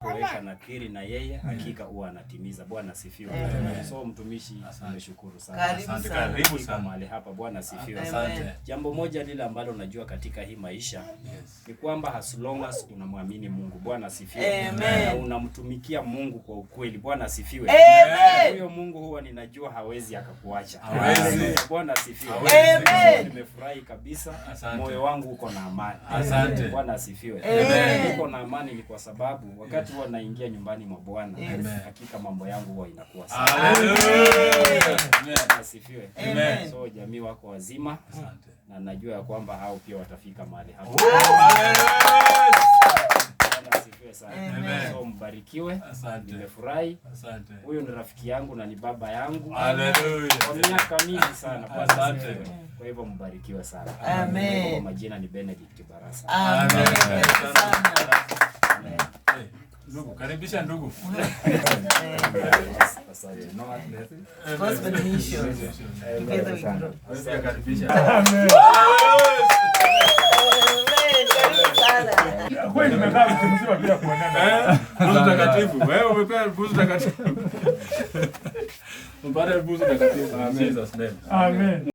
kuweka nadhiri na yeye hakika huwa anatimiza. Bwana asifiwe. So mtumishi, nimeshukuru sana. Karibu sana mahali hapa. Bwana asifiwe. Asante. Jambo moja lile ambalo najua katika hii maisha ni kwamba as long as unamwamini Mungu, Bwana asifiwe, na unamtumikia Mungu kwa ukweli, Bwana asifiwe, huyo Mungu huwa ninajua hawezi akakuacha. Bwana asifiwe. Nimefurahi kabisa. Moyo wangu uko na amani. Asante. Bwana asifiwe. Niko na amani ni kwa sababu wakati huwa naingia nyumbani mwa Bwana, hakika mambo yangu huwa inakuwa sawa. Bwana asifiwe. So jamii wako wazima. Asante. Na najua ya kwamba hao pia watafika mahali hapo. Bwana asifiwe sana. So mbarikiwe. Asante. Nimefurahi. Asante. Huyu ni rafiki yangu na ni baba yangu. Haleluya. Kwa miaka mingi sana. Bwana asifiwe. Kwa hivyo mbarikiwe sana. Amen. Kwa majina ni Benedict Barasa. Amen. Ndugu, karibisha ndugu. Asante. Gospel mission. Together we grow. Karibisha. Amen. Kwani nimekaa mtumishi bila kuonana. Buzu takatifu. Wewe umepewa buzu takatifu. Mpate buzu takatifu. In Jesus name. Amen.